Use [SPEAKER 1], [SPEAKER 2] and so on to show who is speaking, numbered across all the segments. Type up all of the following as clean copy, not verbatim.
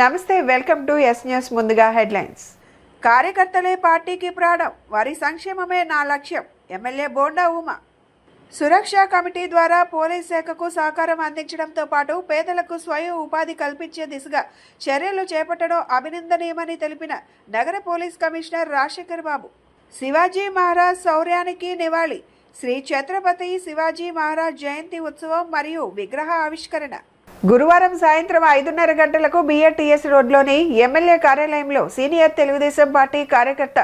[SPEAKER 1] నమస్తే, welcome to yes news. ముందుగా headlines. కార్యకర్తలే పార్టీకి ప్రాణం, వారి సంక్షేమమే నా లక్ష్యం. ఎమ్మెల్యే బోండా ఉమా. సురక్షా కమిటీ ద్వారా పోలీస్ శాఖకు సహకారం అందించడంతో పాటు పేదలకు స్వయం ఉపాధి కల్పించే దిశగా చర్యలు చేపట్టడం అభినందనీయమని తెలిపిన నగర పోలీస్ కమిషనర్ రాజశేఖర్ బాబు. శివాజీ మహారాజ్ శౌర్యానికి నివాళి. శ్రీ ఛత్రపతి శివాజీ మహారాజ్ జయంతి ఉత్సవం మరియు విగ్రహ ఆవిష్కరణ. గురువారం సాయంత్రం 5:30 గంటలకు బిఆర్టీఎస్ రోడ్లోని ఎమ్మెల్యే కార్యాలయంలో సీనియర్ తెలుగుదేశం పార్టీ కార్యకర్త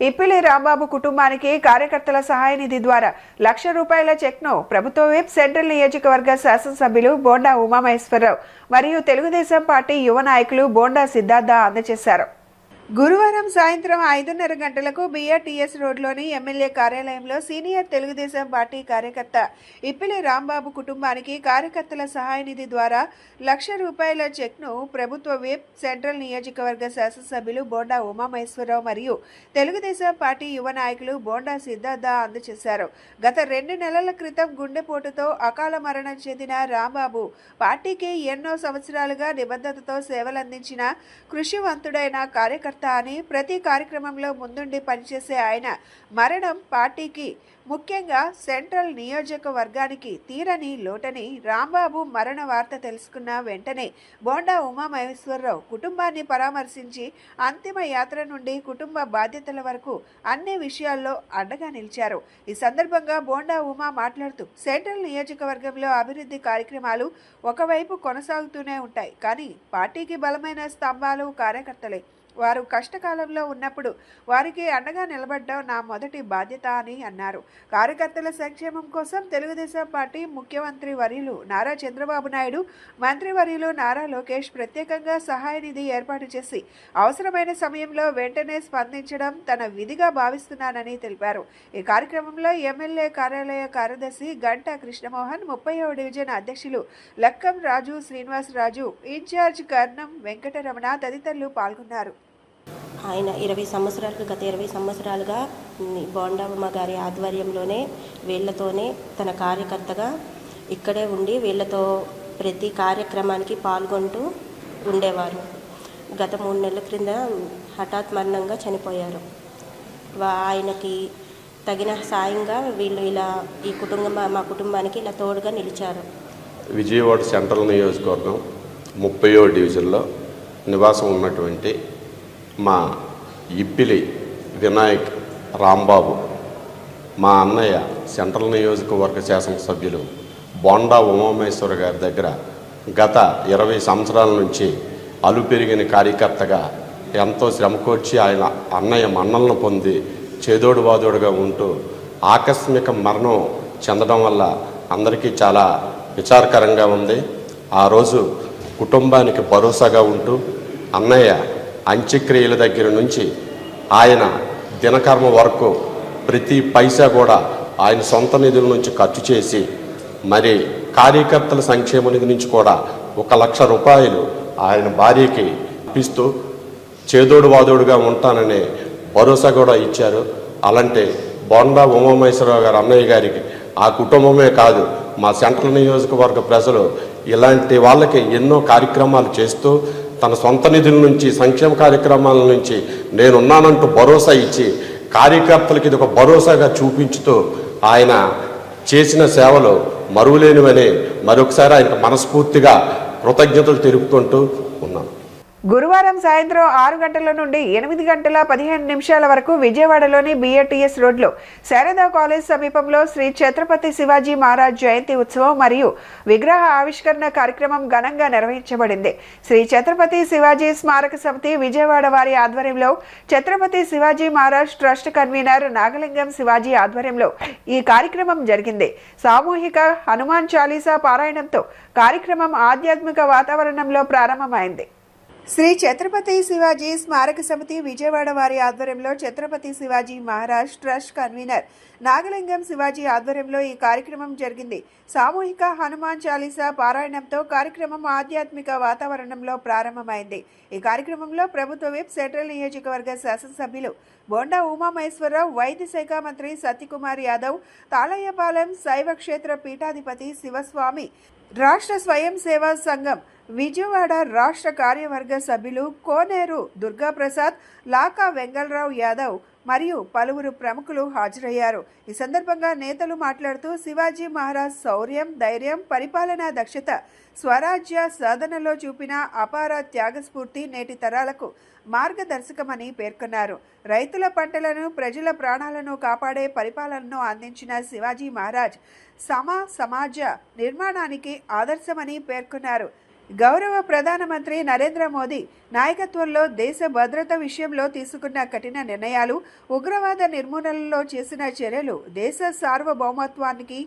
[SPEAKER 1] ఇప్పిలి రాంబాబు కుటుంబానికి కార్యకర్తల సహాయ నిధి ద్వారా ₹1,00,000 చెక్ను ప్రభుత్వ విప్ సెంట్రల్ నియోజకవర్గ శాసనసభ్యులు బోండా ఉమామహేశ్వరరావు మరియు తెలుగుదేశం పార్టీ యువ నాయకులు బోండా సిద్ధార్థ అందజేశారు. గురువారం సాయంత్రం 5:30 గంటలకు బిఆర్టీఎస్ రోడ్లోని ఎమ్మెల్యే కార్యాలయంలో సీనియర్ తెలుగుదేశం పార్టీ కార్యకర్త ఇప్పిలి రాంబాబు కుటుంబానికి కార్యకర్తల సహాయ నిధి ద్వారా ₹1,00,000 చెక్ను ప్రభుత్వ విప్ సెంట్రల్ నియోజకవర్గ శాసనసభ్యులు బోండా ఉమామహేశ్వరరావు మరియు తెలుగుదేశం పార్టీ యువ నాయకులు బోండా సిద్ధార్థ అందజేశారు. గత 2 నెలల క్రితం గుండెపోటుతో అకాల మరణం చెందిన రాంబాబు పార్టీకి ఎన్నో సంవత్సరాలుగా నిబద్ధతతో సేవలందించిన కృషివంతుడైన కార్యకర్త అని ప్రతి కార్యక్రమంలో ముందుండి పనిచేసే ఆయన మరణం పార్టీకి, ముఖ్యంగా సెంట్రల్ నియోజకవర్గానికి తీరని లోటని రాంబాబు మరణ వార్త తెలుసుకున్న వెంటనే బోండా ఉమామహేశ్వరరావు కుటుంబాన్ని పరామర్శించి అంతిమ యాత్ర నుండి కుటుంబ బాధ్యతల వరకు అన్ని విషయాల్లో అండగా నిలిచారు. ఈ సందర్భంగా బోండా ఉమా మాట్లాడుతూ సెంట్రల్ నియోజకవర్గంలో అభివృద్ధి కార్యక్రమాలు ఒకవైపు కొనసాగుతూనే ఉంటాయి, కానీ పార్టీకి బలమైన స్తంభాలు కార్యకర్తలే. వారు కష్టకాలంలో ఉన్నప్పుడు వారికి అండగా నిలబడడం నా మొదటి బాధ్యత అని అన్నారు. కార్యకర్తల సంక్షేమం కోసం తెలుగుదేశం పార్టీ ముఖ్యమంత్రి వర్యులు నారా చంద్రబాబు నాయుడు, మంత్రి వర్యులు నారా లోకేష్ ప్రత్యేకంగా సహాయ నిధి ఏర్పాటు చేసి అవసరమైన సమయంలో వెంటనే స్పందించడం తన విధిగా భావిస్తున్నానని తెలిపారు. ఈ కార్యక్రమంలో ఎమ్మెల్యే కార్యాలయ కార్యదర్శి గంటా కృష్ణమోహన్, 30వ డివిజన్ అధ్యక్షులు లక్కం రాజు, శ్రీనివాసరాజు, ఇన్ఛార్జ్ కర్ణం వెంకటరమణ తదితరులు పాల్గొన్నారు.
[SPEAKER 2] ఆయన గత 20 సంవత్సరాలుగా బోండా ఉమ గారి ఆధ్వర్యంలోనే వీళ్ళతోనే తన కార్యకర్తగా ఇక్కడే ఉండి వీళ్ళతో ప్రతి కార్యక్రమానికి పాల్గొంటూ ఉండేవారు. గత 3 నెలల క్రింద హఠాత్ మరణంగా చనిపోయారు. ఆయనకి తగిన సాయంగా వీళ్ళు మా కుటుంబానికి ఇలా తోడుగా నిలిచారు.
[SPEAKER 3] విజయవాడ సెంట్రల్ నియోజకవర్గం 30వ డివిజన్లో నివాసం ఉన్నటువంటి మా ఇప్పిలి వినాయక్ రాంబాబు, మా అన్నయ్య సెంట్రల్ నియోజకవర్గ శాసనసభ్యులు బోండా ఉమామహేశ్వర గారి దగ్గర గత 20 సంవత్సరాల నుంచి అలుపెరిగిన కార్యకర్తగా ఎంతో శ్రమకొచ్చి ఆయన అన్నయ్య మన్నలను పొంది చేదోడు వాదోడుగా ఉంటూ ఆకస్మిక మరణం చెందడం వల్ల అందరికీ చాలా విచారకరంగా ఉంది. ఆ రోజు కుటుంబానికి భరోసాగా ఉంటూ అన్నయ్య అంత్యక్రియల దగ్గర నుంచి ఆయన దినకర్మ వరకు ప్రతి పైసా కూడా ఆయన సొంత నిధుల నుంచి ఖర్చు చేసి, మరి కార్యకర్తల సంక్షేమ నిధి నుంచి కూడా ₹1,00,000 ఆయన భార్యకి ఇప్పిస్తూ చేదోడు వాదోడుగా ఉంటాననే భరోసా కూడా ఇచ్చారు. అలాంటి బోండా ఉమామహేశ్వరరావు గారు అన్నయ్య గారికి ఆ కుటుంబమే కాదు, మా సెంట్రల్ నియోజకవర్గ ప్రజలు ఇలాంటి వాళ్ళకి ఎన్నో కార్యక్రమాలు చేస్తూ తన సొంత నిధుల నుంచి సంక్షేమ కార్యక్రమాల నుంచి నేనున్నానంటూ భరోసా ఇచ్చి కార్యకర్తలకి ఇది ఒక భరోసాగా చూపించుతూ ఆయన చేసిన సేవలు మరువలేనివని మరొకసారి ఆయనకు మనస్ఫూర్తిగా కృతజ్ఞతలు తెలుపుకుంటూ ఉన్నాను.
[SPEAKER 1] గురువారం సాయంత్రం 6 గంటల నుండి 8:15 వరకు విజయవాడలోని బిఆర్టీఎస్ రోడ్లో శారదా కాలేజ్ సమీపంలో శ్రీ ఛత్రపతి శివాజీ మహారాజ్ జయంతి ఉత్సవం మరియు విగ్రహ ఆవిష్కరణ కార్యక్రమం ఘనంగా నిర్వహించబడింది. శ్రీ ఛత్రపతి శివాజీ స్మారక సమితి విజయవాడ వారి ఆధ్వర్యంలో ఛత్రపతి శివాజీ మహారాజ్ ట్రస్ట్ కన్వీనర్ నాగలింగం శివాజీ ఆధ్వర్యంలో ఈ కార్యక్రమం జరిగింది. సామూహిక హనుమాన్ చాలీసా పారాయణంతో కార్యక్రమం ఆధ్యాత్మిక వాతావరణంలో ప్రారంభమైంది. శ్రీ ఛత్రపతి శివాజీ స్మారక సమితి విజయవాడ వారి ఆధ్వర్యంలో ఛత్రపతి శివాజీ మహారాజ్ ట్రస్ట్ కన్వీనర్ నాగలింగం శివాజీ ఆధ్వర్యంలో ఈ కార్యక్రమం జరిగింది. సామూహిక హనుమాన్ చాలీసా పారాయణంతో కార్యక్రమం ఆధ్యాత్మిక వాతావరణంలో ప్రారంభమైంది. ఈ కార్యక్రమంలో ప్రభుత్వ విప్ సెంట్రల్ నియోజకవర్గ శాసనసభ్యులు బోండా ఉమామహేశ్వరరావు, వైద్య శాఖ మంత్రి సత్యకుమార్ యాదవ్, తాళయ్యపాలెం శైవ క్షేత్ర పీఠాధిపతి శివస్వామి, రాష్ట్ర స్వయం సేవా సంఘం విజయవాడ రాష్ట్ర కార్యవర్గ సభ్యులు కోనేరు దుర్గాప్రసాద్, లాకా వెంగళరావు యాదవ్ మరియు పలువురు ప్రముఖులు హాజరయ్యారు. ఈ సందర్భంగా నేతలు మాట్లాడుతూ శివాజీ మహారాజ్ శౌర్యం, ధైర్యం, పరిపాలనా దక్షత, స్వరాజ్య సాధనలో చూపిన అపార త్యాగస్ఫూర్తి నేటి తరాలకు మార్గదర్శకమని పేర్కొన్నారు. రైతుల పంటలను, ప్రజల ప్రాణాలను కాపాడే పరిపాలనను అందించిన శివాజీ మహారాజ్ సమాజ నిర్మాణానికి ఆదర్శమని పేర్కొన్నారు. గౌరవ ప్రధానమంత్రి నరేంద్ర మోదీ నాయకత్వంలో దేశ భద్రత విషయంలో తీసుకున్న కఠిన నిర్ణయాలు, ఉగ్రవాద నిర్మూలనలో చేసిన చర్యలు దేశ సార్వభౌమత్వానికి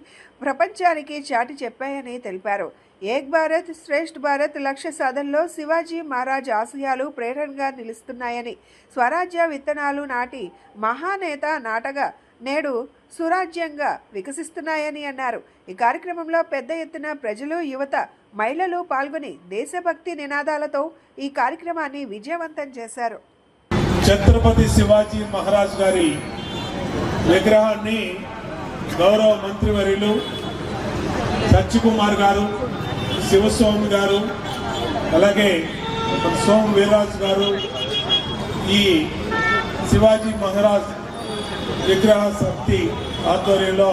[SPEAKER 1] ప్రపంచానికి చాటి చెప్పాయని తెలిపారు. ఏక్ భారత్ శ్రేష్ఠ భారత్ లక్ష్య సాధనలో శివాజీ మహారాజ్ ఆశయాలు ప్రేరణగా నిలుస్తున్నాయని, స్వరాజ్య విత్తనాలు నాటి మహానేత నాటగా నేడు సురాజ్యంగా వికసిస్తున్నాయని అన్నారు. ఈ కార్యక్రమంలో పెద్ద ఎత్తున ప్రజలు, యువత, మహిళలు పాల్గొని దేశభక్తి నినాదాలతో ఈ కార్యక్రమాన్ని విజయవంతం చేశారు.
[SPEAKER 4] ఛత్రపతి శివాజీ మహారాజ్ గారి విగ్రహాన్ని గౌరవ మంత్రివర్యులు సత్యకుమార్ గారు, శివస్వామి గారు, అలాగే సోమ వీర్రాజు గారు ఈ శివాజీ మహారాజ్ విగ్రహ సమితి ఆధ్వర్యంలో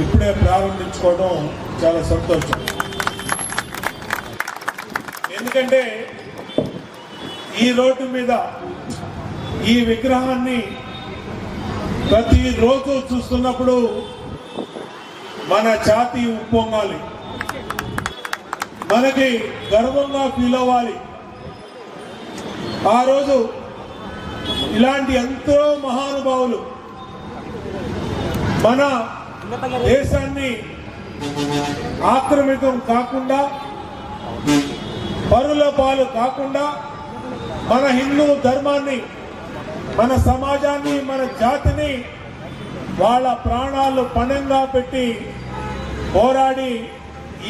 [SPEAKER 4] ఇప్పుడే ప్రారంభించుకోవడం చాలా సంతోషం. ఎందుకంటే ఈ రోడ్డు మీద ఈ విగ్రహాన్ని ప్రతిరోజు చూస్తున్నప్పుడు మన ఛాతీ ఉప్పొంగాలి, మనకి గర్వంగా ఫీల్ అవ్వాలి. ఆ రోజు ఇలాంటి ఎంతో మహానుభావులు మన దేశాన్ని ఆక్రమితం కాకుండా, పరుల పాలు కాకుండా, మన హిందూ ధర్మాన్ని, మన సమాజాన్ని, మన జాతిని వాళ్ళ ప్రాణాలు పణంగా పెట్టి పోరాడి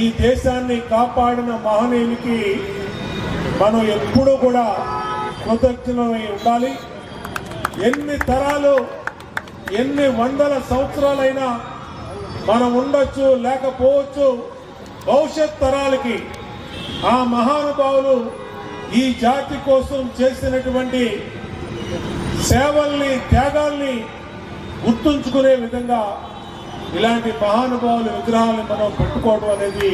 [SPEAKER 4] ఈ దేశాన్ని కాపాడిన మహనీయునికి మనం ఎప్పుడూ కూడా కృతజ్ఞులమై ఉండాలి. ఎన్ని తరాలు, ఎన్ని వందల సంవత్సరాలైనా మనం ఉండొచ్చు, లేకపోవచ్చు, భవిష్యత్ తరాలకి ఆ మహానుభావులు ఈ జాతి కోసం చేసినటువంటి సేవల్ని, త్యాగాల్ని గుర్తుంచుకునే విధంగా ఇలాంటి మహానుభావుల విగ్రహాలను మనం పెట్టుకోవడం అనేది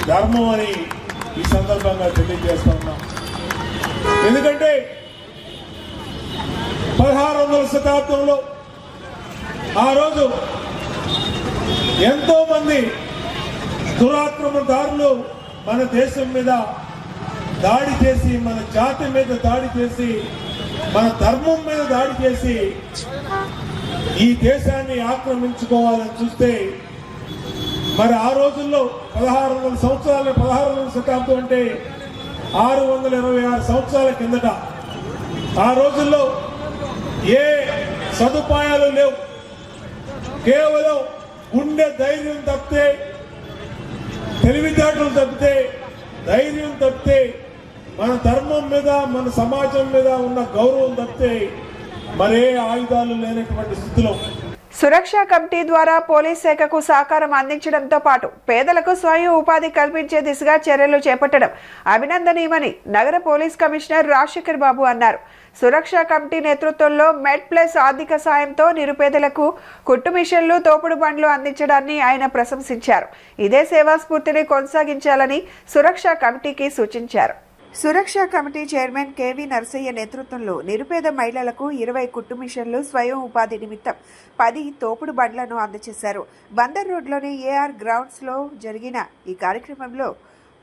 [SPEAKER 4] ధర్మం అని ఈ సందర్భంగా తెలియజేస్తా ఉన్నాం. ఎందుకంటే 1600వ శతాబ్దంలో ఆ రోజు ఎంతో మంది దురాక్రమణదారులు మన దేశం మీద దాడి చేసి, మన జాతి మీద దాడి చేసి, మన ధర్మం మీద దాడి చేసి ఈ దేశాన్ని ఆక్రమించుకోవాలని చూస్తే, మరి ఆ రోజుల్లో 1600 సంవత్సరాల 16వ శతాబ్దం అంటే 626 సంవత్సరాల కిందట ఆ రోజుల్లో ఏ సదుపాయాలు లేవు. కేవలం గుండె ధైర్యం తప్పితే, తెలివితేటలు తప్పితే, ధైర్యం తప్పితే, మన ధర్మం మీద, మన సమాజం మీద ఉన్న గౌరవం తప్పితే మరే ఆయుధాలు లేనటువంటి స్థితిలో
[SPEAKER 1] సురక్షా కమిటీ ద్వారా పోలీస్ శాఖకు సహకారం అందించడంతో పాటు పేదలకు స్వయం ఉపాధి కల్పించే దిశగా చర్యలు చేపట్టడం అభినందనీయమని నగర పోలీస్ కమిషనర్ రాజశేఖర్ బాబు అన్నారు. సురక్షా కమిటీ నేతృత్వంలో మెడ్ ప్లస్ ఆర్థిక సాయంతో నిరుపేదలకు కుట్టు మిషన్లు, తోపుడు బండ్లు అందించడాన్ని ఆయన ప్రశంసించారు. ఇదే సేవా స్ఫూర్తిని కొనసాగించాలని సురక్షా కమిటీకి సూచించారు. సురక్షా కమిటీ చైర్మన్ కేవీ నరసయ్య నేతృత్వంలో నిరుపేద మహిళలకు 20 కుట్టు మిషన్లు, స్వయం ఉపాధి నిమిత్తం 10 తోపుడు బండ్లను అందజేశారు. బందర్ రోడ్లోని ఏఆర్ గ్రౌండ్స్లో జరిగిన ఈ కార్యక్రమంలో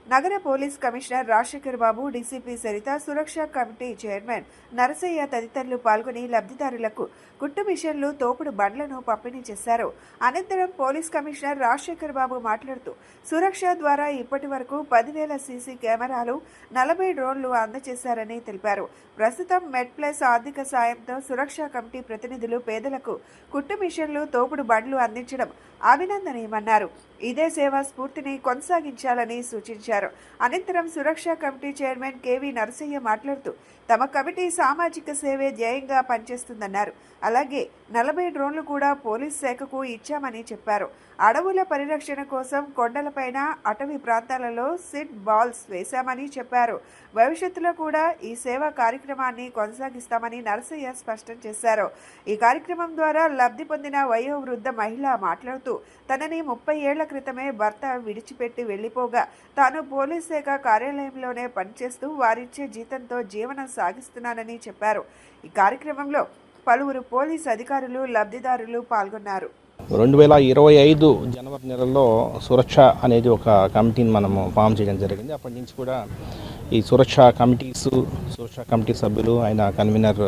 [SPEAKER 1] నగర పోలీస్ కమిషనర్ రాజశేఖర్ బాబు, డీసీపీ సరిత, సురక్షా కమిటీ చైర్మన్ నరసయ్య తదితరులు పాల్గొని లబ్ధిదారులకు కుట్టు మిషన్లు, తోపుడు బండ్లను పంపిణీ చేశారు. అనంతరం పోలీస్ కమిషనర్ రాజశేఖర్ బాబు మాట్లాడుతూ సురక్ష ద్వారా ఇప్పటి వరకు 10,000 సీసీ కెమెరాలు, 40 డ్రోన్లు అందజేశారని తెలిపారు. ప్రస్తుతం మెడ్ ప్లస్ ఆర్థిక సాయంతో సురక్షా కమిటీ ప్రతినిధులు పేదలకు కుట్టు మిషన్లు, తోపుడు బండ్లు అందించడం అభినందనీయమన్నారు. ఇదే సేవా స్ఫూర్తిని కొనసాగించాలని సూచించారు. అనంతరం సురక్షా కమిటీ చైర్మన్ కేవీ నరసయ్య మాట్లాడుతూ తమ కమిటీ సామాజిక సేవే ధ్యేయంగా పనిచేస్తుందన్నారు. అలాగే 40 డ్రోన్లు కూడా పోలీస్ శాఖకు ఇచ్చామని చెప్పారు. అడవుల పరిరక్షణ కోసం కొండలపైన అటవీ ప్రాంతాలలో సిట్ బాల్స్ వేశామని చెప్పారు. భవిష్యత్తులో కూడా ఈ సేవా కార్యక్రమాన్ని కొనసాగిస్తామని నరసయ్య స్పష్టం చేశారు. ఈ కార్యక్రమం ద్వారా లబ్ధి పొందిన వయోవృద్ధ మహిళ మాట్లాడుతూ తనని 30 ఏళ్ల క్రితమే భర్త విడిచిపెట్టి వెళ్లిపోగా తాను పోలీస్ శాఖ కార్యాలయంలోనే పనిచేస్తూ వారిచ్చే జీతంతో జీవనం సాగిస్తున్నానని చెప్పారు. ఈ కార్యక్రమంలో పలువురు పోలీస్ అధికారులు, లబ్ధిదారులు పాల్గొన్నారు.
[SPEAKER 5] 2025 జనవరి నెలలో సురక్ష అనేది ఒక కమిటీని మనము ఫామ్ చేయడం జరిగింది. అప్పటి నుంచి కూడా ఈ సురక్ష కమిటీ సభ్యులు ఆయన కన్వీనర్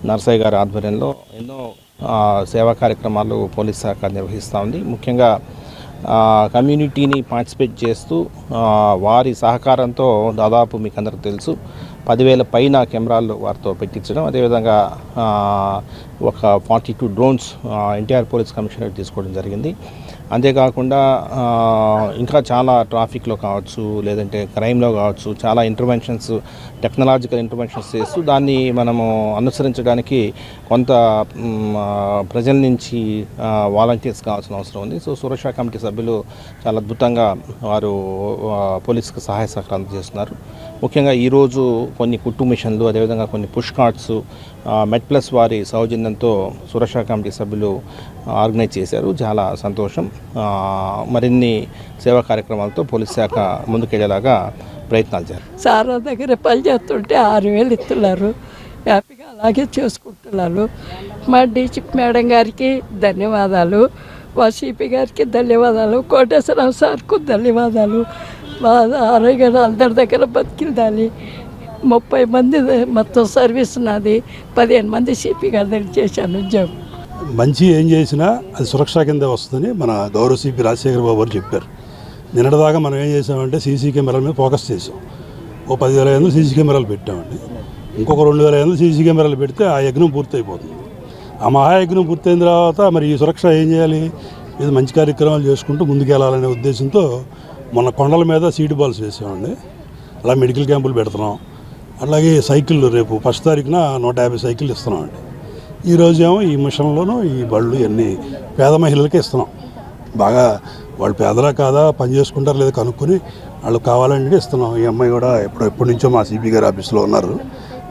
[SPEAKER 5] నరసయ్య గారి ఆధ్వర్యంలో ఎన్నో సేవా కార్యక్రమాలు పోలీస్ శాఖ నిర్వహిస్తూ ఉంది. ముఖ్యంగా కమ్యూనిటీని పార్టిసిపేట్ చేస్తూ వారి సహకారంతో దాదాపు మీకు అందరికీ తెలుసు 10,000 పైన కెమెరాలు వారితో పెట్టించడం, అదేవిధంగా ఒక 42 డ్రోన్స్ ఎన్టీఆర్ పోలీస్ కమిషనర్ తీసుకోవడం జరిగింది. అంతేకాకుండా ఇంకా చాలా ట్రాఫిక్లో కావచ్చు, లేదంటే క్రైమ్లో కావచ్చు, చాలా ఇంటర్వెన్షన్స్, టెక్నాలజికల్ ఇంటర్వెన్షన్స్ చేస్తూ దాన్ని మనము అనుసరించడానికి కొంత ప్రజల నుంచి వాలంటీర్స్ కావాల్సిన అవసరం ఉంది. సో సురక్షా కమిటీ సభ్యులు చాలా అద్భుతంగా వారు పోలీసుకు సహాయ సహకారం చేస్తున్నారు. ముఖ్యంగా ఈరోజు కొన్ని కుట్టు మిషన్లు, అదేవిధంగా కొన్ని పుష్ కార్ట్స్ మెడ్+ వారి సౌజన్యంతో సురక్షా కమిటీ సభ్యులు ఆర్గనైజ్ చేశారు. చాలా సంతోషం. మరిన్ని సేవా కార్యక్రమాలతో పోలీస్ శాఖ ముందుకెళ్లేలాగా ప్రయత్నాలు చేయాలి.
[SPEAKER 6] సార్ దగ్గర పనిచేస్తుంటే 6,000 ఇస్తున్నారు. హ్యాపీగా అలాగే చేసుకుంటున్నారు. మా డీసీపీ మేడం గారికి ధన్యవాదాలు, మా సిపి గారికి ధన్యవాదాలు, కోటేశ్వరరావు సార్కు ధన్యవాదాలు. మా ఆరోగ్యం అందరి దగ్గర బతికిందాలి. 30 మంది మొత్తం సర్వీస్ నాది, 15 మంది సిపి గారి దగ్గర చేశాను ఉద్యోగం.
[SPEAKER 7] మంచి ఏం చేసినా అది సురక్ష కింద వస్తుందని మన గౌరవ సిపి రాజశేఖర బాబు గారు చెప్పారు. నిన్నటిదాకా మనం ఏం చేసామంటే సీసీ కెమెరాల మీద ఫోకస్ చేసాం. ఓ 10,500 సీసీ కెమెరాలు పెట్టామండి. ఇంకొక 2,500 సీసీ కెమెరాలు పెడితే ఆ యజ్ఞం పూర్తయిపోతుంది. ఆ మహాయజ్ఞం పూర్తయిన తర్వాత మరి ఈ సురక్ష ఏం చేయాలి, ఇది మంచి కార్యక్రమాలు చేసుకుంటూ ముందుకెళ్ళాలనే ఉద్దేశంతో మొన్న కొండల మీద సీడ్ బాల్స్ వేసామండి. అలా మెడికల్ క్యాంపులు పెడుతున్నాం. అలాగే సైకిళ్ళు రేపు 1 తారీఖున 150 సైకిళ్ళు ఇస్తున్నామండి. ఈరోజేమో ఈ మిషన్లోనూ ఈ బళ్ళు ఇవన్నీ పేద మహిళలకే ఇస్తున్నాం. బాగా వాళ్ళు పేదలా కాదా, పని చేసుకుంటారు లేదా కనుక్కొని వాళ్ళు కావాలంటే ఇస్తున్నాం. ఈ అమ్మాయి కూడా ఎప్పటి నుంచో మా సిపి గారి ఆఫీస్లో ఉన్నారు,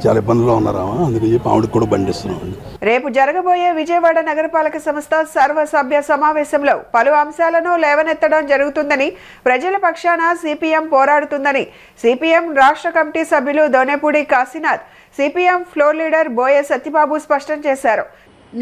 [SPEAKER 7] చాలా ఇబ్బందుల్లో ఉన్నారామా, అందుకని చెప్పి ఆవిడకి కూడా బండి ఇస్తున్నామండి.
[SPEAKER 1] రేపు జరగబోయే విజయవాడ నగరపాలక సంస్థ సర్వసభ్య సమావేశంలో పలు అంశాలను లేవనెత్తడం జరుగుతుందని, ప్రజల పక్షాన సిపిఎం పోరాడుతుందని సిపిఎం రాష్ట్ర కమిటీ సభ్యులు దోనేపూడి కాశీనాథ్, సిపిఎం ఫ్లోర్ లీడర్ బోయ సత్యబాబు స్పష్టం చేశారు.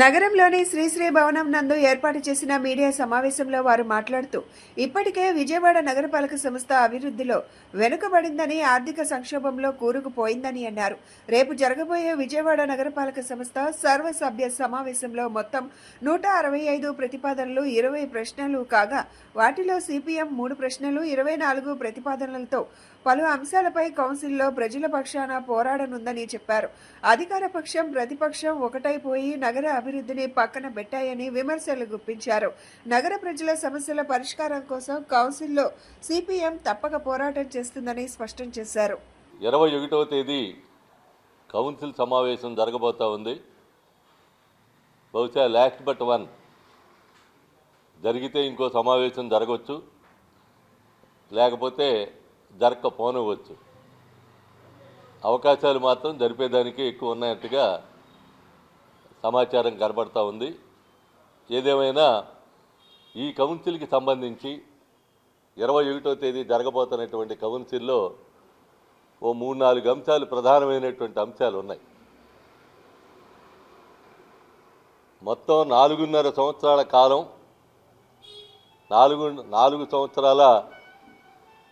[SPEAKER 1] నగరంలోని శ్రీశ్రీ భవనం నందు ఏర్పాటు చేసిన మీడియా సమావేశంలో వారు మాట్లాడుతూ ఇప్పటికే విజయవాడ నగరపాలక సంస్థ అభివృద్ధిలో వెనుకబడిందని, ఆర్థిక సంక్షోభంలో కూరుకుపోయిందని అన్నారు. రేపు జరగబోయే విజయవాడ నగరపాలక సంస్థ సర్వసభ్య సమావేశంలో మొత్తం 165 ప్రతిపాదనలు, 20 ప్రశ్నలు కాగా వాటిలో సిపిఎం 3 ప్రశ్నలు, 24 ప్రతిపాదనలతో పలు అంశాలపై కౌన్సిల్లో ప్రజల పక్షాన పోరాడనుందని చెప్పారు. అధికార పక్షం, ప్రతిపక్షం ఒకటైపోయి నగర అభివృద్ధిని పక్కన పెట్టాయని విమర్శలు గుప్పించారు. నగర ప్రజల సమస్యల పరిష్కారం కోసం కౌన్సిల్లో సిపిఎం తప్పక పోరాటం చేస్తుందని స్పష్టం చేశారు.
[SPEAKER 8] 21వ తేదీ కౌన్సిల్ సమావేశం జరగబోతా ఉంది. బహుశా లాస్ట్ బట్ 1 జరిగితే ఇంకో సమావేశం జరగవచ్చు, లేకపోతే జరగకపోనవచ్చు. అవకాశాలు మాత్రం జరిపేదానికి ఎక్కువ ఉన్నట్టుగా సమాచారం కనబడతా ఉంది. ఏదేమైనా ఈ కౌన్సిల్కి సంబంధించి 21వ తేదీ జరగబోతున్నటువంటి కౌన్సిల్లో ఓ 3-4 అంశాలు, ప్రధానమైనటువంటి అంశాలు ఉన్నాయి. మొత్తం 4.5 సంవత్సరాల కాలం, 4 సంవత్సరాల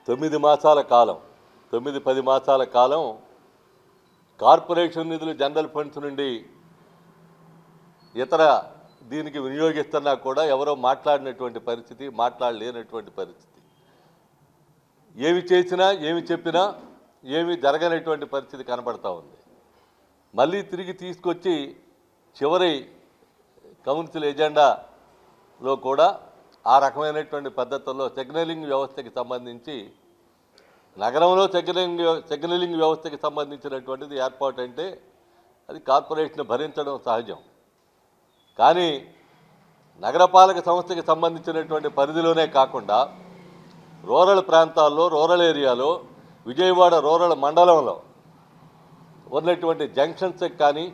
[SPEAKER 8] 9 మాసాల కాలం, 9-10 మాసాల కాలం కార్పొరేషన్ నిధులు, జనరల్ ఫండ్స్ నుండి ఇతర దీనికి వినియోగిస్తున్నా కూడా ఎవరో మాట్లాడినటువంటి పరిస్థితి, మాట్లాడలేనటువంటి పరిస్థితి. ఏమి చేసినా, ఏమి చెప్పినా ఏమి జరగనటువంటి పరిస్థితి కనబడతా ఉంది. మళ్ళీ తిరిగి తీసుకొచ్చి చివరి కౌన్సిల్ ఎజెండాలో కూడా ఆ రకమైనటువంటి పద్ధతుల్లో సిగ్నలింగ్ వ్యవస్థకి సంబంధించి నగరంలో సిగ్నలింగ్ వ్యవస్థకి సంబంధించినటువంటిది ఏర్పాటు అంటే అది కార్పొరేషన్ భరించడం సహజం. కానీ నగరపాలక సంస్థకి సంబంధించినటువంటి పరిధిలోనే కాకుండా రూరల్ ప్రాంతాల్లో, రూరల్ ఏరియాలో, విజయవాడ రూరల్ మండలంలో ఉన్నటువంటి జంక్షన్స్కి కానీ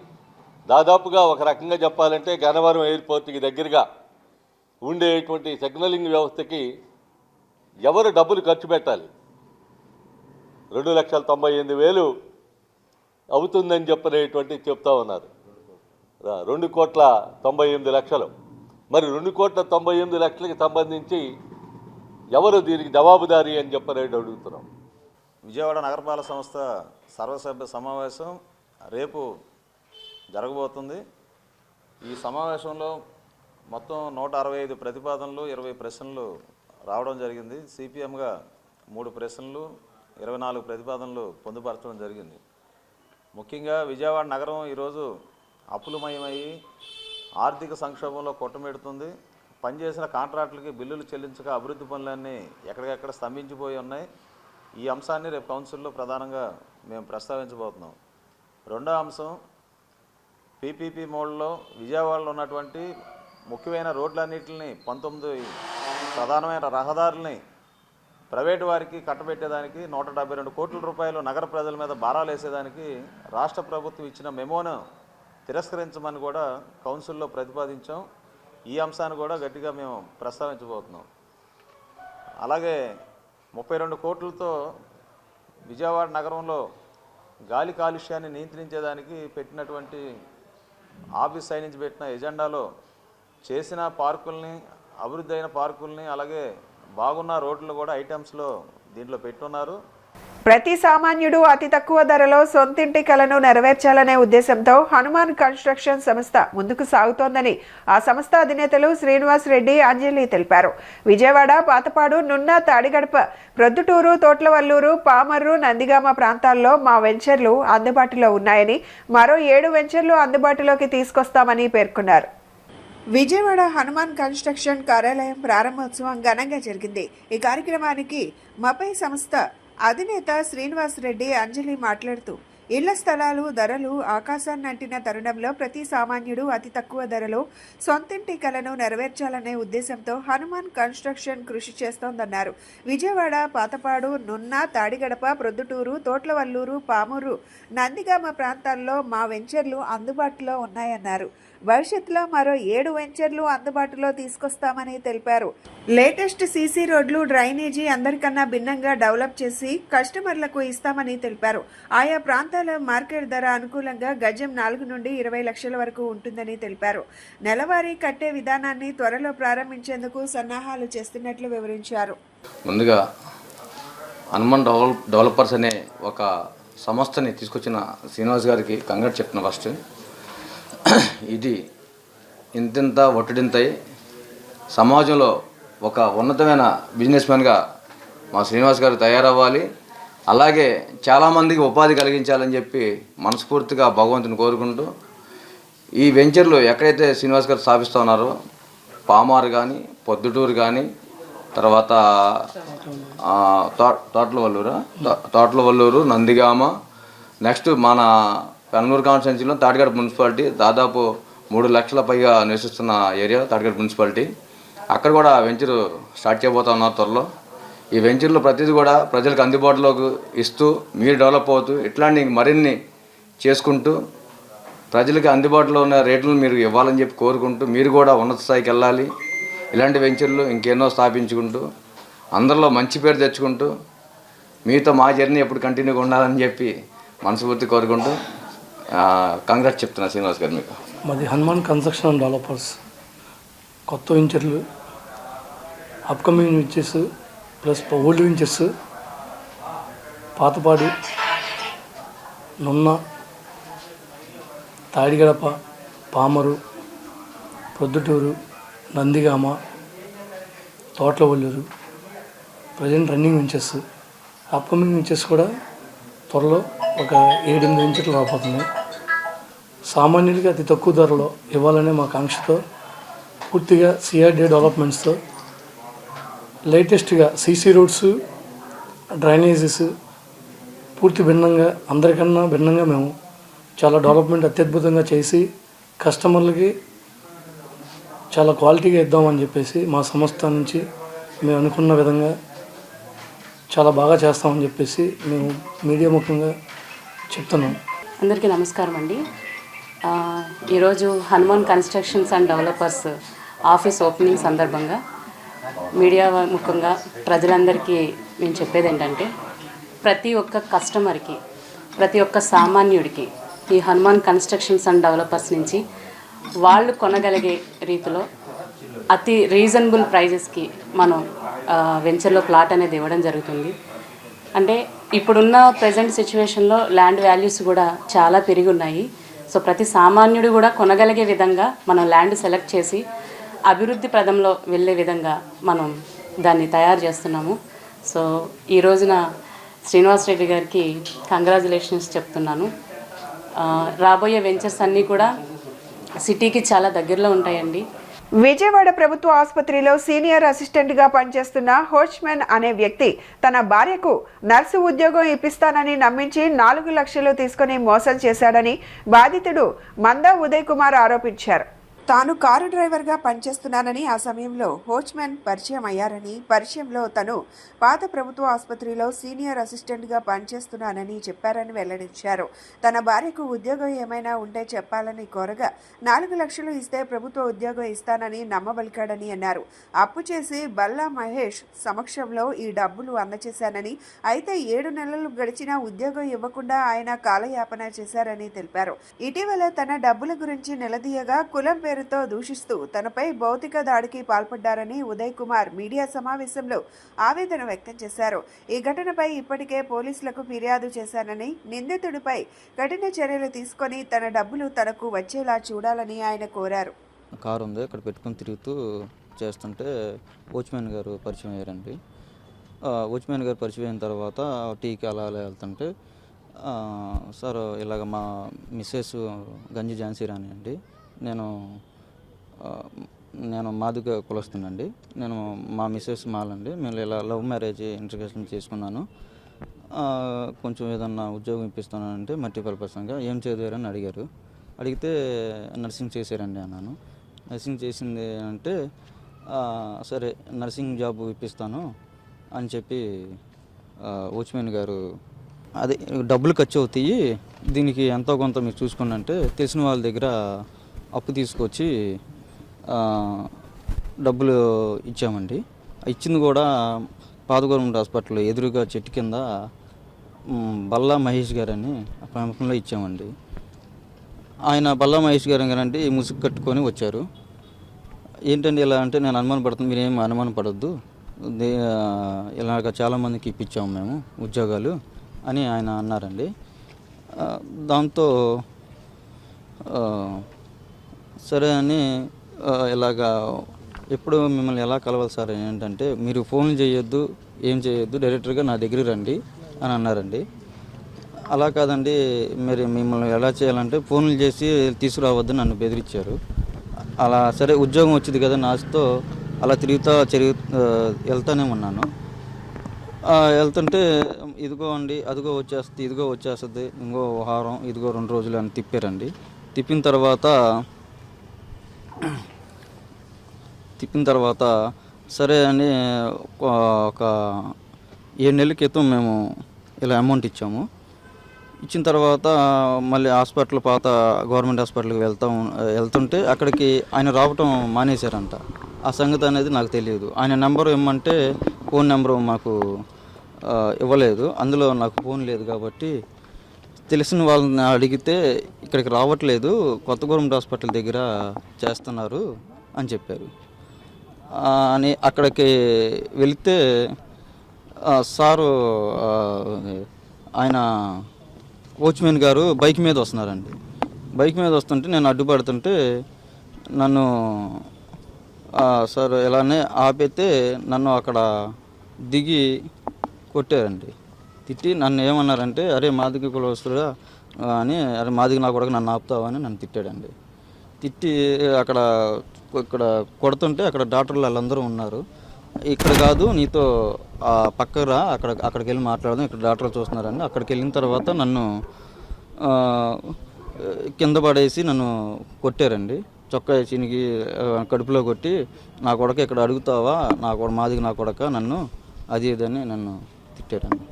[SPEAKER 8] దాదాపుగా ఒక రకంగా చెప్పాలంటే గన్నవరం ఎయిర్పోర్ట్కి దగ్గరగా ఉండేటువంటి సిగ్నలింగ్ వ్యవస్థకి ఎవరు డబ్బులు ఖర్చు పెట్టాలి? 2,98,000 అవుతుందని చెప్పనేటువంటి చెప్తా ఉన్నారు. 2,98,00,000. మరి 2,98,00,000కి సంబంధించి ఎవరు దీనికి జవాబుదారీ అని చెప్పనేది అడుగుతున్నాం.
[SPEAKER 9] విజయవాడ నగరపాలక సంస్థ సర్వసభ్య సమావేశం రేపు జరగబోతుంది. ఈ సమావేశంలో మొత్తం 165 ప్రతిపాదనలు, 20 ప్రశ్నలు రావడం జరిగింది. సిపిఎంగా 3 ప్రశ్నలు, 24 ప్రతిపాదనలు పొందుపరచడం జరిగింది. ముఖ్యంగా విజయవాడ నగరం ఈరోజు అప్పులమయమయ్యి ఆర్థిక సంక్షోభంలో కొట్టమెడుతుంది. పనిచేసిన కాంట్రాక్టులకి బిల్లులు చెల్లించక అభివృద్ధి పనులన్నీ ఎక్కడికెక్కడ స్తంభించిపోయి ఉన్నాయి. ఈ అంశాన్ని రేపు కౌన్సిల్లో ప్రధానంగా మేము ప్రస్తావించబోతున్నాం. రెండో అంశం, పీపీపీ మోడ్లో విజయవాడలో ఉన్నటువంటి ముఖ్యమైన రోడ్లన్నింటిని 19 ప్రధానమైన రహదారుల్ని ప్రైవేటు వారికి కట్టబెట్టేదానికి 172 కోట్ల రూపాయలు నగర ప్రజల మీద భారాలు వేసేదానికి రాష్ట్ర ప్రభుత్వం ఇచ్చిన మెమోను తిరస్కరించమని కూడా కౌన్సిల్లో ప్రతిపాదించాం. ఈ అంశాన్ని కూడా గట్టిగా మేము ప్రస్తావించబోతున్నాం. అలాగే 32 కోట్లతో విజయవాడ నగరంలో గాలి కాలుష్యాన్ని నియంత్రించేదానికి పెట్టినటువంటి ఆఫీస్ సైడ్ నుంచి పెట్టిన ఎజెండాలో చేసిన పార్కుల్ని, అభివృద్ధి అయిన పార్కుల్ని, అలాగే బాగున్న రోడ్లు కూడా ఐటమ్స్లో దీంట్లో పెట్టున్నారు.
[SPEAKER 1] ప్రతి సామాన్యుడు అతి తక్కువ ధరలో సొంతింటి కలను నెరవేర్చాలనే ఉద్దేశంతో హనుమాన్ కన్స్ట్రక్షన్ సంస్థ ముందుకు సాగుతోందని ఆ సంస్థ అధినేతలు శ్రీనివాస్ రెడ్డి, అంజలి తెలిపారు. విజయవాడ, పాతపాడు, నున్న, తాడిగడప, ప్రొద్దుటూరు, తోట్లవల్లూరు, పామర్రు, నందిగామ ప్రాంతాల్లో మా వెంచర్లు అందుబాటులో ఉన్నాయని, మరో 7 వెంచర్లు అందుబాటులోకి తీసుకొస్తామని పేర్కొన్నారు. విజయవాడ హనుమాన్ కన్స్ట్రక్షన్ కార్యాలయం ప్రారంభోత్సవం ఘనంగా జరిగింది. ఈ కార్యక్రమానికి మపై సంస్థ అధినేత శ్రీనివాస్ రెడ్డి, అంజలి మాట్లాడుతూ ఇళ్ల స్థలాలు ధరలు ఆకాశాన్నంటిన తరుణంలో ప్రతి సామాన్యుడు అతి తక్కువ ధరలో సొంతింటి కలను నెరవేర్చాలనే ఉద్దేశంతో హనుమాన్ కన్స్ట్రక్షన్ కృషి చేస్తోందన్నారు. విజయవాడ, పాతపాడు, నున్న, తాడిగడప, ప్రొద్దుటూరు, తోట్లవల్లూరు, పామూరు, నందిగామ ప్రాంతాల్లో మా వెంచర్లు అందుబాటులో ఉన్నాయన్నారు. భవిష్యత్తులో మరో 7 వెంచర్లు అందుబాటులో తీసుకొస్తామని తెలిపారు. లేటెస్ట్ సీసీ రోడ్లు, డ్రైనేజీ అందరికన్నా భిన్నంగా డెవలప్ చేసి కస్టమర్లకు ఇస్తామని తెలిపారు. ఆయా ప్రాంతాల మార్కెట్ ధర అనుకూలంగా గజం 4 నుండి 20 లక్షల వరకు ఉంటుందని తెలిపారు. నెలవారీ కట్టే విధానాన్ని త్వరలో ప్రారంభించేందుకు సన్నాహాలు చేస్తున్నట్లు వివరించారు.
[SPEAKER 10] ముందుగా హనుమాన్ డెవలపర్స్ అనే ఒక సంస్థని తీసుకొచ్చిన శ్రీనివాస్ గారికి కంగ్రాట్స్ చెప్తున్నా. ఫస్ట్ ఇది ఇంతింత ఒట్టడింతై సమాజంలో ఒక ఉన్నతమైన బిజినెస్ మ్యాన్గా మా శ్రీనివాస్ గారు తయారవ్వాలి, అలాగే చాలామందికి ఉపాధి కలిగించాలని చెప్పి మనస్ఫూర్తిగా భగవంతుని కోరుకుంటూ ఈ వెంచర్లు ఎక్కడైతే శ్రీనివాస్ గారు స్థాపిస్తూ ఉన్నారో పామారు కానీ, పొద్దుటూరు కానీ, తర్వాత తోట్లవల్లూరు, నందిగామ, నెక్స్ట్ మన పెనమలూరు కాన్స్టిట్యున్సీలో తాడిగడప మున్సిపాలిటీ దాదాపు 3 లక్షల పైగా నివసిస్తున్న ఏరియా తాడిగడప మున్సిపాలిటీ. అక్కడ కూడా వెంచర్ స్టార్ట్ చేయబోతా ఉన్నారు త్వరలో. ఈ వెంచర్లు ప్రతిదీ కూడా ప్రజలకు అందుబాటులోకి ఇస్తూ మీరు డెవలప్ అవుతూ ఇట్లాంటి మరిన్ని చేసుకుంటూ ప్రజలకి అందుబాటులో ఉన్న రేట్లను మీరు ఇవ్వాలని చెప్పి కోరుకుంటూ మీరు కూడా ఉన్నత స్థాయికి వెళ్ళాలి. ఇలాంటి వెంచర్లు ఇంకెన్నో స్థాపించుకుంటూ అందరిలో మంచి పేరు తెచ్చుకుంటూ మీతో మా జర్నీ ఎప్పుడు కంటిన్యూగా ఉండాలని చెప్పి మనస్ఫూర్తి కోరుకుంటూ కంగ్రాట్స్ చెప్తున్నా శ్రీనివాస్ గారు మీకు.
[SPEAKER 11] మాది హనుమాన్ కన్స్ట్రక్షన్ అండ్ డెవలపర్స్. కొత్త వెంచర్లు, upcoming ventures plus old ventures, Patapadu, Nunna, Tadigadapa, Pamarru, Proddatur, Nandigama, Thotlavalluru present running ventures. Upcoming ventures కూడా త్వరలో ఒక 7-8 వెంచర్లు రాబోతున్నాయి. సామాన్యుడికి అతి తక్కువ ధరలో ఇవ్వాలనే మా కాంక్షతో పూర్తిగా సిఆర్డీ డెవలప్మెంట్స్తో లేటెస్ట్గా సీసీ రోడ్స్, డ్రైనేజెస్ పూర్తి భిన్నంగా, అందరికన్నా భిన్నంగా మేము చాలా డెవలప్మెంట్ అత్యద్భుతంగా చేసి కస్టమర్లకి చాలా క్వాలిటీగా ఇద్దామని చెప్పేసి మా సంస్థ నుంచి మేము అనుకున్న విధంగా చాలా బాగా చేస్తామని చెప్పేసి మేము మీడియా ముఖ్యంగా చెప్తున్నాం.
[SPEAKER 12] అందరికీ నమస్కారం అండి. ఈరోజు Hanuman constructions and developers office opening సందర్భంగా మీడియా ముఖ్యంగా ప్రజలందరికీ నేను చెప్పేది ఏంటంటే, ప్రతి ఒక్క కస్టమర్కి, ప్రతి ఒక్క సామాన్యుడికి ఈ హనుమాన్ కన్స్ట్రక్షన్స్ అండ్ డెవలపర్స్ నుంచి వాళ్ళు కొనగలిగే రీతిలో అతి రీజనబుల్ ప్రైజెస్కి మనం వెంచర్లో ప్లాట్ అనేది ఇవ్వడం జరుగుతుంది. అంటే ఇప్పుడున్న ప్రజెంట్ సిచ్యువేషన్లో ల్యాండ్ వాల్యూస్ కూడా చాలా పెరిగి ఉన్నాయి. సో ప్రతి సామాన్యుడు కూడా కొనగలిగే విధంగా మనం ల్యాండ్ సెలెక్ట్ చేసి అభివృద్ధి పదంలో వెళ్ళే విధంగా మనం దాన్ని తయారు చేస్తున్నాము. సో ఈ రోజున శ్రీనివాస్ రెడ్డి గారికి కంగ్రాచులేషన్స్ చెప్తున్నాను. రాబోయే వెంచర్స్ అన్నీ కూడా సిటీకి చాలా దగ్గరలో ఉంటాయండి.
[SPEAKER 1] విజయవాడ ప్రభుత్వ ఆసుపత్రిలో సీనియర్ అసిస్టెంట్గా పనిచేస్తున్న హోచ్మెన్ అనే వ్యక్తి తన భార్యకు నర్సు ఉద్యోగం ఇప్పిస్తానని నమ్మించి 4 లక్షలు తీసుకుని మోసం చేశాడని బాధితుడు మందా ఉదయ్ కుమార్ ఆరోపించారు. తాను కారు డ్రైవర్గా పనిచేస్తున్నానని, ఆ సమయంలో హోచ్మెన్ పరిచయం అయ్యారని, పరిచయంలో తను పాత ప్రభుత్వ ఆసుపత్రిలో సీనియర్ అసిస్టెంట్గా పనిచేస్తున్నానని చెప్పారని వెల్లడించారు. తన భార్యకు ఉద్యోగం ఏమైనా ఉంటే చెప్పాలని కోరగా 4 లక్షలు ఇస్తే ప్రభుత్వ ఉద్యోగం ఇస్తానని నమ్మబలికాడని అన్నారు. అప్పు చేసి బల్లా మహేష్ సమక్షంలో ఈ డబ్బులు అందచేశానని, అయితే 7 నెలలు గడిచినా ఉద్యోగం ఇవ్వకుండా ఆయన కాలయాపన చేశారని తెలిపారు. ఇటీవల తన డబ్బుల గురించి నిలదీయగా కులం పేరుతో దూషిస్తూ తనపై భౌతిక దాడికి పాల్పడ్డారని ఉదయ్ కుమార్ మీడియా సమావేశంలో ఆవేదన వ్యక్తం చేశారు. ఈ ఘటనపై ఇప్పటికే పోలీసులకు ఫిర్యాదు చేశానని, నిందితుడిపై కఠిన చర్యలు తీసుకొని తన డబ్బులు తనకు వచ్చేలా చూడాలని ఆయన కోరారు.
[SPEAKER 13] కారు ఉంది, అక్కడ పెట్టుకుని తిరుగుతూ చేస్తుంటే వాచ్మెన్ గారు పరిచయం అయ్యారండి. వాచ్మెన్ గారు పరిచయం అయిన తర్వాత టీకి అలా వెళ్తుంటే, సార్ ఇలాగ మా మిస్సెస్ గంజి ఝాన్సీ రాణి అండి, నేను మాదిగ కులొస్తుందండి, నేను మా మిస్సెస్ మాలండి, మేము ఇలా లవ్ మ్యారేజ్ ఇంట్రగేషన్ చేసుకున్నాను, కొంచెం ఏదన్నా ఉద్యోగం ఇప్పిస్తానంటే మల్టీపర్పస్గా ఏం చదివారని అడిగారు. అడిగితే నర్సింగ్ చేశారండి అన్నాను. నర్సింగ్ చేసింది అంటే సరే నర్సింగ్ జాబ్ ఇప్పిస్తాను అని చెప్పి వాచ్మెన్ గారు అదే డబ్బులు ఖర్చు అవుతాయి, దీనికి ఎంతో కొంత మీరు చూసుకోండి అంటే తెలిసిన వాళ్ళ దగ్గర అప్పు తీసుకొచ్చి డబ్బులు ఇచ్చామండి. ఇచ్చింది కూడా పాత గవర్నమెంట్ హాస్పిటల్ ఎదురుగా చెట్టు కింద బల్లా మహేష్ గారని ఆ ప్రాంతంలో ఇచ్చామండి. ఆయన బల్లా మహేష్ గారు అంటే ముసుగు కట్టుకొని వచ్చారు. ఏంటండి ఇలా అంటే, నేను అనుమానపడుతున్నాను, మీరేం అనుమానపడద్దు, ఇలాగ చాలామందికి ఇప్పించాము మేము ఉద్యోగాలు అని ఆయన అన్నారండి. దాంతో సరే అని ఇలాగా ఎప్పుడు మిమ్మల్ని ఎలా కలవాలి సార్ ఏంటంటే, మీరు ఫోన్లు చేయొద్దు, ఏం చేయొద్దు, డైరెక్టర్గా నా దగ్గర రండి అని అన్నారండి. అలా కాదండి, మరి మిమ్మల్ని ఎలా చేయాలంటే ఫోన్లు చేసి తీసుకురావద్దు నన్ను బెదిరించారు. అలా సరే ఉద్యోగం వచ్చింది కదా నాస్తో అలా వెళ్తానే ఉన్నాను. వెళ్తుంటే ఇదిగో అండి, అదిగో వచ్చేస్తుంది, ఇదిగో వచ్చేస్తుంది, ఇంకో వారం, ఇదిగో 2 రోజులు అని తిప్పారండి. తిప్పిన తర్వాత సరే అని ఒక 7 నెలల క్రితం మేము ఇలా అమౌంట్ ఇచ్చాము. ఇచ్చిన తర్వాత మళ్ళీ హాస్పిటల్, పాత గవర్నమెంట్ హాస్పిటల్కి వెళ్తుంటే అక్కడికి ఆయన రావటం మానేశారంట. ఆ సంగతి అనేది నాకు తెలియదు. ఆయన నెంబరు ఇమ్మంటే ఫోన్ నెంబరు మాకు ఇవ్వలేదు, అందులో నాకు ఫోన్ లేదు కాబట్టి తెలిసిన వాళ్ళని అడిగితే ఇక్కడికి రావట్లేదు, కొత్త గవర్నమెంట్ హాస్పిటల్ దగ్గర చేస్తున్నారు అని చెప్పారు. అని అక్కడికి వెళితే సారు ఆయన వాచ్మెన్ గారు బైక్ మీద వస్తున్నారండి. బైక్ మీద వస్తుంటే నేను అడ్డుపడుతుంటే నన్ను సార్ ఇలానే ఆపితే నన్ను అక్కడ దిగి కొట్టారండి. తిట్టి నన్ను ఏమన్నారంటే, అరే మాదిగ కులస్తుడా అని, అరే మాదిగ నా కొడుకు నన్ను ఆపుతావా అని నన్ను తిట్టాడండి. తిట్టి ఇక్కడ కొడుతుంటే అక్కడ డాక్టర్లు వాళ్ళందరూ ఉన్నారు. ఇక్కడ కాదు నీతో పక్కకు రా, అక్కడికి వెళ్ళి మాట్లాడదాం, ఇక్కడ డాక్టర్లు చూస్తున్నారని. అక్కడికి వెళ్ళిన తర్వాత నన్ను కింద పడేసి నన్ను కొట్టారండి. చొక్కా చినిగి కడుపులో కొట్టి, నా కొడక ఇక్కడ అడుగుతావా, మాదిగా నా కొడక నన్ను అది ఇదని నన్ను తిట్టారండి.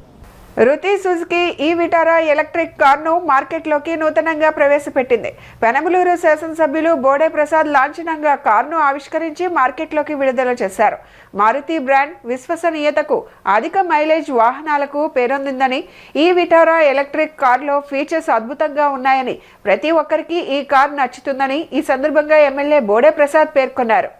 [SPEAKER 1] రుతి సుజుకి ఈ విటారా ఎలక్ట్రిక్ కార్ను మార్కెట్లోకి నూతనంగా ప్రవేశపెట్టింది. పెనమలూరు శాసనసభ్యులు బోడే ప్రసాద్ లాంఛనంగా కార్ను ఆవిష్కరించి మార్కెట్లోకి విడుదల చేశారు. మారుతి బ్రాండ్ విశ్వసనీయతకు, అధిక మైలేజ్ వాహనాలకు పేరొందిందని, ఈ విటారా ఎలక్ట్రిక్ కార్లో ఫీచర్స్ అద్భుతంగా ఉన్నాయని, ప్రతి ఒక్కరికి ఈ కార్ నచ్చుతుందని ఈ సందర్భంగా ఎమ్మెల్యే బోడే ప్రసాద్ పేర్కొన్నారు.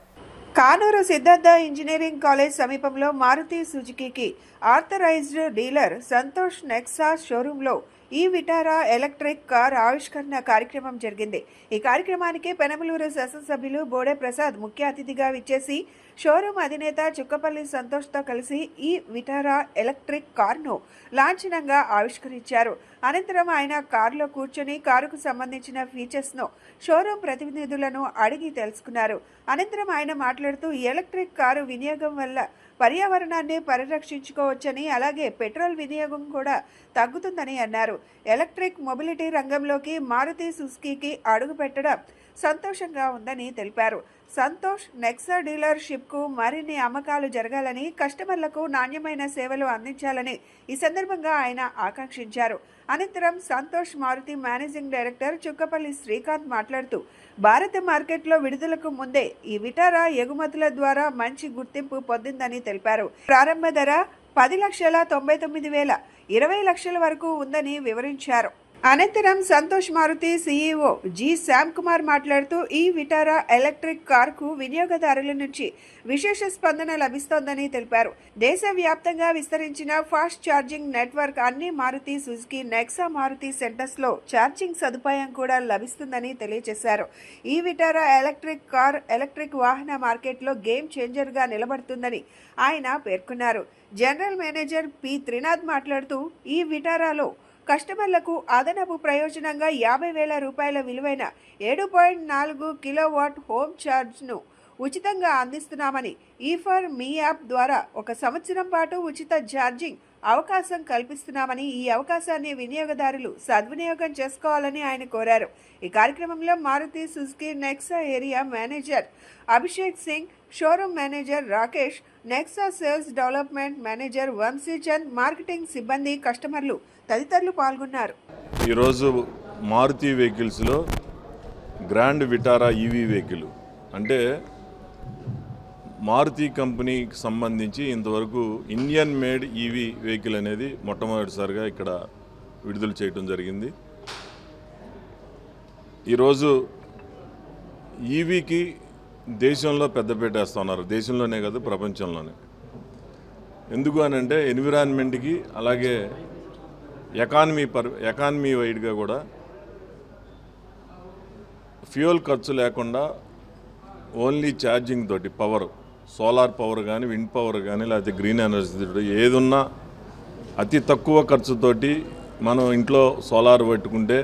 [SPEAKER 1] కానూరు సిద్ధార్థ ఇంజనీరింగ్ కాలేజ్ సమీపంలో మారుతి సుజుకీకి ఆథరైజ్డ్ డీలర్ సంతోష్ నెక్సా షోరూంలో ఈ విటారా ఎలక్ట్రిక్ కార్ ఆవిష్కరణ కార్యక్రమం జరిగింది. ఈ కార్యక్రమానికి పెనమలూరు శాసనసభ్యులు బోడే ప్రసాద్ ముఖ్య అతిథిగా విచ్చేసి షోరూం అధినేత చుక్కపల్లి సంతోష్తో కలిసి ఈ విటారా ఎలక్ట్రిక్ కార్ను లాంఛనంగా ఆవిష్కరించారు. అనంతరం ఆయన కారులో కూర్చొని కారుకు సంబంధించిన ఫీచర్స్ను షోరూం ప్రతినిధులను అడిగి తెలుసుకున్నారు. అనంతరం ఆయన మాట్లాడుతూ ఎలక్ట్రిక్ కారు వినియోగం వల్ల పర్యావరణాన్ని పరిరక్షించుకోవచ్చని, అలాగే పెట్రోల్ వినియోగం కూడా తగ్గుతుందని అన్నారు. ఎలక్ట్రిక్ మొబిలిటీ రంగంలోకి మారుతి సుజుకీకి అడుగుపెట్టడం సంతోషంగా ఉందని తెలిపారు. సంతోష్ నెక్సా డీలర్షిప్కు మరిన్ని అమ్మకాలు జరగాలని, కస్టమర్లకు నాణ్యమైన సేవలు అందించాలని ఈ సందర్భంగా ఆయన ఆకాంక్షించారు. అనంతరం సంతోష్ మారుతి మేనేజింగ్ డైరెక్టర్ చుక్కపల్లి శ్రీకాంత్ మాట్లాడుతూ, భారత మార్కెట్లో విడుదలకు ముందే ఈ విటారా ఎగుమతుల ద్వారా మంచి గుర్తింపు పొందిందని తెలిపారు. ప్రారంభ ధర 10,99,000 20 లక్షల వరకు ఉందని వివరించారు. అనంతరం సంతోష్ మారుతి సీఈఓ జి శ్యామ్ కుమార్ మాట్లాడుతూ, ఈ విటారా ఎలక్ట్రిక్ కార్కు వినియోగదారుల నుంచి విశేష స్పందన లభిస్తోందని తెలిపారు. దేశవ్యాప్తంగా విస్తరించిన ఫాస్ట్ ఛార్జింగ్ నెట్వర్క్ అన్ని మారుతి సుజుకి నెక్సా మారుతి సెంటర్స్లో ఛార్జింగ్ సదుపాయం కూడా లభిస్తుందని తెలియజేశారు. ఈ విటారా ఎలక్ట్రిక్ కార్ ఎలక్ట్రిక్ వాహన మార్కెట్లో గేమ్ చేంజర్గా నిలబడుతుందని ఆయన పేర్కొన్నారు. జనరల్ మేనేజర్ పి త్రినాథ్ మాట్లాడుతూ, ఈ విటారాలో కస్టమర్లకు అదనపు ప్రయోజనంగా 50,000 రూపాయల విలువైన 7.4 కిలోవాట్ హోమ్ ఛార్జ్ను ఉచితంగా అందిస్తున్నామని, ఈ ఫర్ మీ యాప్ ద్వారా 1 సంవత్సరం పాటు ఉచిత ఛార్జింగ్ అవకాశం కల్పిస్తున్నామని, ఈ అవకాశాన్ని వినియోగదారులు సద్వినియోగం చేసుకోవాలని ఆయన కోరారు. ఈ కార్యక్రమంలో Maruti Suzuki Nexa area manager Abhishek Singh, showroom manager Rakesh, Nexa sales development manager Vamsichand, marketing సిబ్బంది, కస్టమర్లు తదితరులు పాల్గొన్నారు.
[SPEAKER 4] ఈరోజు మారుతి వెహికల్స్లో గ్రాండ్ విటారా ఈవీ వెహికల్ అంటే మారుతి కంపెనీకి సంబంధించి ఇంతవరకు ఇండియన్ మేడ్ ఈవీ వెహికల్ అనేది మొట్టమొదటిసారిగా ఇక్కడ విడుదల చేయడం జరిగింది. ఈరోజు ఈవీకి దేశంలో పెద్దపీట వేస్తున్నారు, దేశంలోనే కాదు ప్రపంచంలోనే. ఎందుకు అని అంటే ఎన్విరాన్మెంట్కి, అలాగే ఎకానమీ వైడ్గా కూడా ఫ్యూయల్ ఖర్చు లేకుండా ఓన్లీ ఛార్జింగ్ తోటి పవర్, సోలార్ పవర్ కానీ, విండ్ పవర్ కానీ, లేకపోతే గ్రీన్ ఎనర్జీ తోటి ఏదున్నా అతి తక్కువ ఖర్చుతోటి మనం ఇంట్లో సోలార్ పెట్టుకుంటే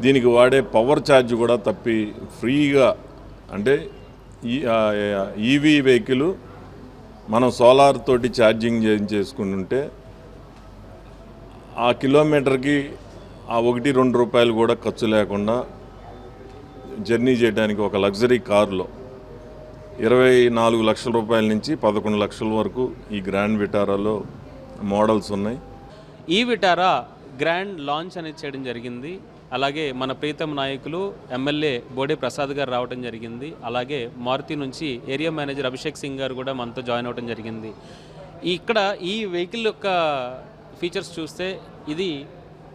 [SPEAKER 4] దీనికి వాడే పవర్ ఛార్జ్ కూడా తప్పి ఫ్రీగా, అంటే ఈవీ వెహికల్ మనం సోలార్ తోటి ఛార్జింగ్ చేసుకుంటుంటే ఆ కిలోమీటర్కి ఆ 1-2 రూపాయలు కూడా ఖర్చు లేకుండా జర్నీ చేయడానికి ఒక లగ్జరీ కారులో 24 లక్షల రూపాయల నుంచి 11 లక్షల వరకు ఈ గ్రాండ్ విటారాలో మోడల్స్ ఉన్నాయి.
[SPEAKER 14] ఈ విటారా గ్రాండ్ లాంచ్ అనేది చేయడం జరిగింది. అలాగే మన ప్రీతం నాయకులు ఎమ్మెల్యే బోడే ప్రసాద్ గారు రావడం జరిగింది. అలాగే మారుతి నుంచి ఏరియా మేనేజర్ అభిషేక్ సింగ్ గారు కూడా మనతో జాయిన్ అవ్వడం జరిగింది. ఇక్కడ ఈ వెహికల్ యొక్క ఫీచర్స్ చూస్తే ఇది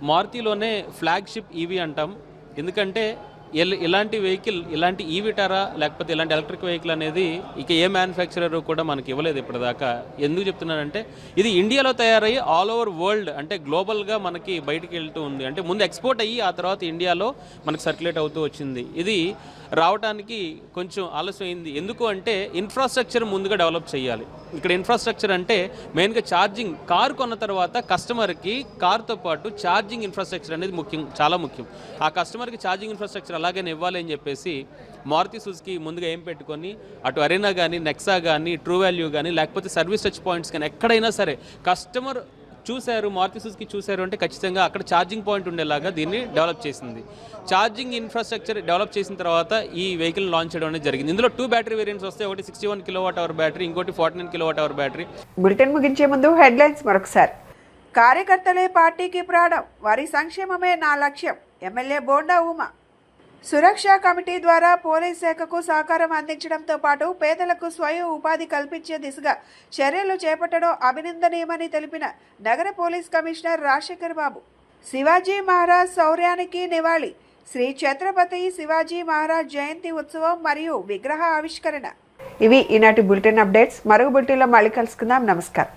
[SPEAKER 14] మారుతిలోనే ఫ్లాగ్షిప్ ఈవీ అంటాం. ఎందుకంటే ఇలాంటి వెహికల్, ఇలాంటి ఈ విటారా లేకపోతే ఇలాంటి ఎలక్ట్రిక్ వెహికల్ అనేది ఇక ఏ మ్యానుఫ్యాక్చరర్ కూడా మనకి ఇవ్వలేదు ఇప్పటిదాకా. ఎందుకు చెప్తున్నానంటే ఇది ఇండియాలో తయారయ్యి ఆల్ ఓవర్ వరల్డ్, అంటే గ్లోబల్గా మనకి బయటికి వెళ్తూ ఉంది. అంటే ముందు ఎక్స్పోర్ట్ అయ్యి ఆ తర్వాత ఇండియాలో మనకి సర్క్యులేట్ అవుతూ వచ్చింది. ఇది రావడానికి కొంచెం ఆలస్యమైంది. ఎందుకు అంటే ఇన్ఫ్రాస్ట్రక్చర్ ముందుగా డెవలప్ చేయాలి. ఇక్కడ ఇన్ఫ్రాస్ట్రక్చర్ అంటే మెయిన్గా ఛార్జింగ్. కారు కొన్న తర్వాత కస్టమర్కి కారుతో పాటు ఛార్జింగ్ ఇన్ఫ్రాస్ట్రక్చర్ అనేది ముఖ్యం, చాలా ముఖ్యం. ఆ కస్టమర్కి ఛార్జింగ్ ఇన్ఫ్రాస్ట్రక్చర్ ఎలాగైనా ఇవ్వాలి అని చెప్పేసి మారుతి సుజుకి ముందుగా ఏం పెట్టుకొని అటు అరేనా కానీ, నెక్సా కానీ, ట్రూ వాల్యూ కానీ, లేకపోతే సర్వీస్ టచ్ పాయింట్స్ కానీ ఎక్కడైనా సరే కస్టమర్ చూశారు, మారుతి సుజుకి చూశారు అంటే ఖచ్చితంగా అక్కడ ఛార్జింగ్ పాయింట్ ఉండేలాగా దీన్ని డెవలప్ చేసింది. ఛార్జింగ్ ఇన్ఫ్రాస్ట్రక్చర్ డెవలప్ చేసిన తర్వాత ఈ వెహికల్ లాంచ్ చేయడం అనేది జరిగింది. ఇందులో 2 బ్యాటరీ వేరియంట్స్ వస్తాయి. ఒకటి 61 kWh బ్యాటరీ, ఇంకోటి 49 kWh బ్యాటరీ.
[SPEAKER 1] బులెటిన్ ముగించే ముందు హెడ్లైన్స్ మరొకసారి. కార్యకర్తలే పార్టీకి ప్రాణం, వారి సంక్షేమమే నా లక్ష్యం, ఎమ్మెల్యే బోండా ఉమ. సురక్షా కమిటీ ద్వారా పోలీస్ శాఖకు సహకారం అందించడంతో పాటు పేదలకు స్వయం ఉపాధి కల్పించే దిశగా చర్యలు చేపట్టడం అభినందనీయమని తెలిపిన నగర పోలీస్ కమిషనర్ రాజశేఖర్ బాబు. శివాజీ మహారాజ్ శౌర్యానికి నివాళి, శ్రీ ఛత్రపతి శివాజీ మహారాజ్ జయంతి ఉత్సవం మరియు విగ్రహ ఆవిష్కరణ. ఇవి ఈనాటి బులెటిన్ అప్డేట్స్. మరొక బులెటిన్లో మళ్ళీ కలుసుకుందాం. నమస్కారం.